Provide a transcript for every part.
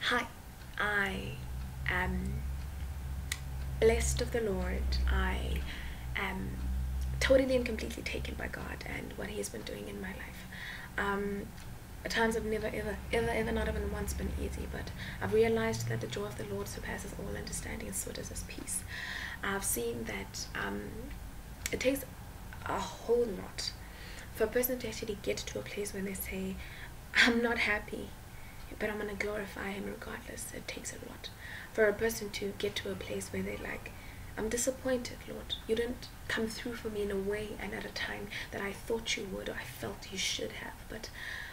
Hi, I am blessed of the Lord. I am totally and completely taken by God and what He has been doing in my life. At times I've never ever not even once been easy, but I've realized that the joy of the Lord surpasses all understanding, and so does His peace. I've seen that it takes a whole lot for a person to actually get to a place when they say, I'm not happy, but I'm going to glorify Him regardless. It takes a lot for a person to get to a place where they're like, I'm disappointed, Lord. You didn't come through for me in a way and at a time that I thought you would, or I felt you should have, but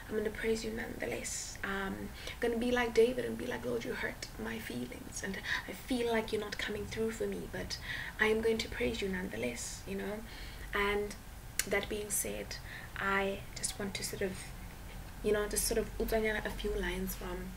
I'm going to praise you nonetheless. I'm going to be like David and be like, Lord, you hurt my feelings and I feel like you're not coming through for me, but I am going to praise you nonetheless, you know. And that being said, I just want to sort of, you know, just sort of a few lines from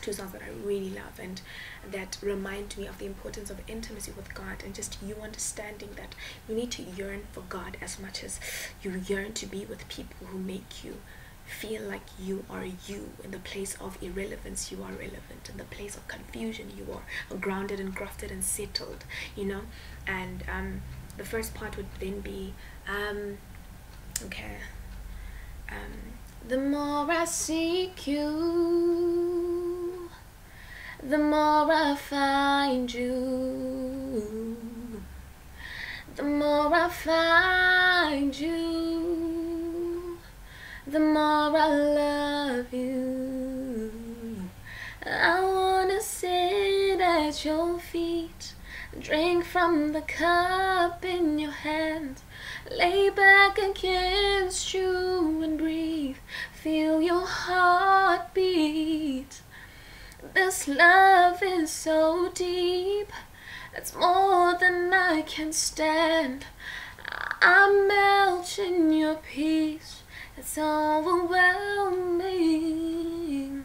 two songs that I really love and that remind me of the importance of intimacy with God, and just you understanding that you need to yearn for God as much as you yearn to be with people who make you feel like you are you. In the place of irrelevance, you are relevant. In the place of confusion, you are grounded and grafted and settled, you know. And the first part would then be the more I seek you, the more I find you. The more I find you, the more I love you. I wanna sit at your feet, drink from the cup in your hand, lay back against you and breathe, feel your heartbeat. This love is so deep, it's more than I can stand. I melt in your peace, it's overwhelming.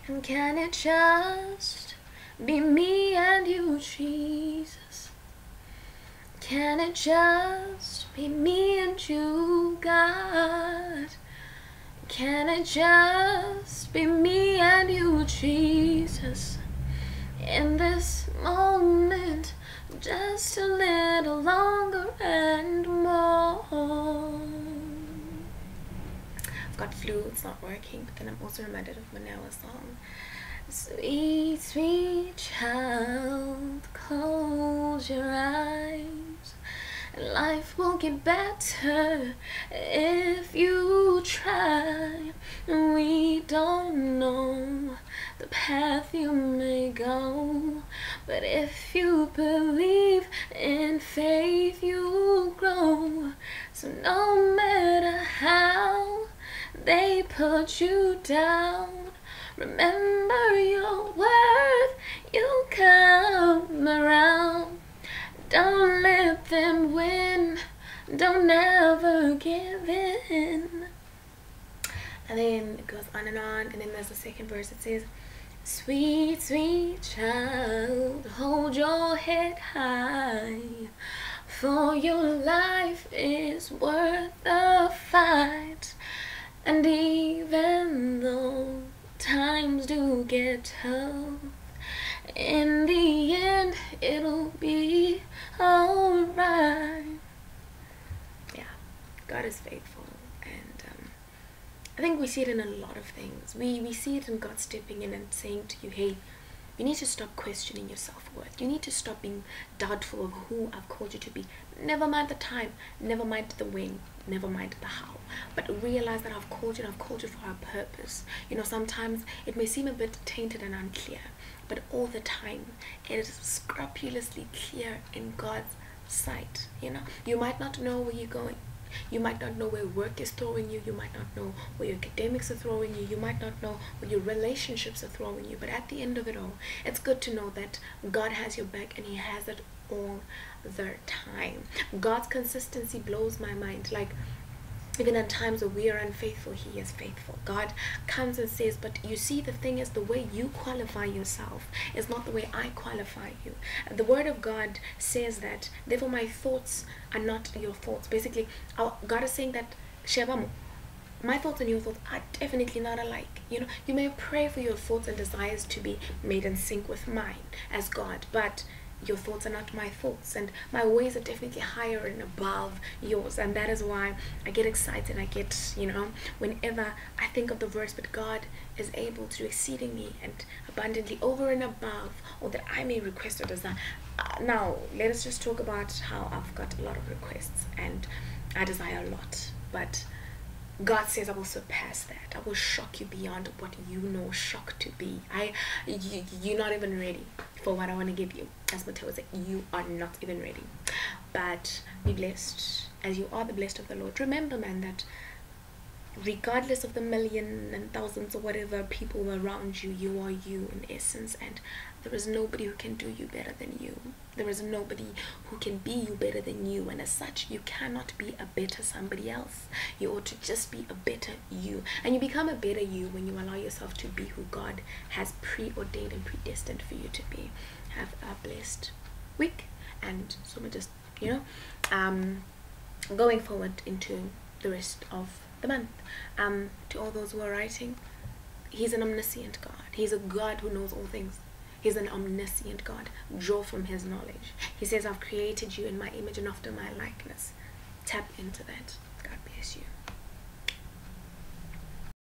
And can it just be me and you, Jesus? Can it just be me and you, God? Can it just be me and you, Jesus? In this moment, just a little longer and more. I've got flu, it's not working, but then I'm also reminded of Manella's song. Sweet, sweet child, close your eyes, and life will get better if you try. We don't know the path you may go, but if you believe in faith, you'll grow. So no matter how they put you down, remember your worth, you'll come around. Don't let them win, don't ever give in. And then it goes on, and then there's the second verse. It says, sweet, sweet child, hold your head high, for your life is worth the fight. And even though times do get tough, in the end it'll be alright. Yeah, God is faithful, and I think we see it in a lot of things. We see it in God stepping in and saying to you, hey, you need to stop questioning your self-worth. You need to stop being doubtful of who I've called you to be. Never mind the time, never mind the when, never mind the how, but realize that I've called you, and I've called you for a purpose. You know, sometimes it may seem a bit tainted and unclear, but all the time it is scrupulously clear in God's sight. You know, you might not know where you're going. You might not know where work is throwing you. You might not know where your academics are throwing you. You might not know where your relationships are throwing you. But at the end of it all, it's good to know that God has your back, and He has it all the time. God's consistency blows my mind. Like, even in times where we are unfaithful, He is faithful. God comes and says, but you see, the thing is, the way you qualify yourself is not the way I qualify you. And the Word of God says that, therefore my thoughts are not your thoughts. Basically, God is saying that, Shebamo, my thoughts and your thoughts are definitely not alike. You know, you may pray for your thoughts and desires to be made in sync with mine as God, but your thoughts are not my thoughts, and my ways are definitely higher and above yours. And that is why I get excited. I get, you know, whenever I think of the verse, but God is able to do exceedingly and abundantly over and above all that I may request or desire. Now let us just talk about how I've got a lot of requests and I desire a lot, but God says I will surpass that. I will shock you beyond what you know shock to be. You're not even ready for what I want to give you. As Mateo said, you are not even ready. But be blessed as you are the blessed of the Lord. Remember, man, that regardless of the million and thousands or whatever people around you, you are you in essence, and there is nobody who can do you better than you. There is nobody who can be you better than you, and as such you cannot be a better somebody else. You ought to just be a better you, and you become a better you when you allow yourself to be who God has preordained and predestined for you to be. Have a blessed week, and so we're just, you know, going forward into the rest of the month. To all those who are writing, he's an omniscient God. He's a God who knows all things. He's an omniscient God. Draw from his knowledge. He says, I've created you in my image and after my likeness. Tap into that. God bless you.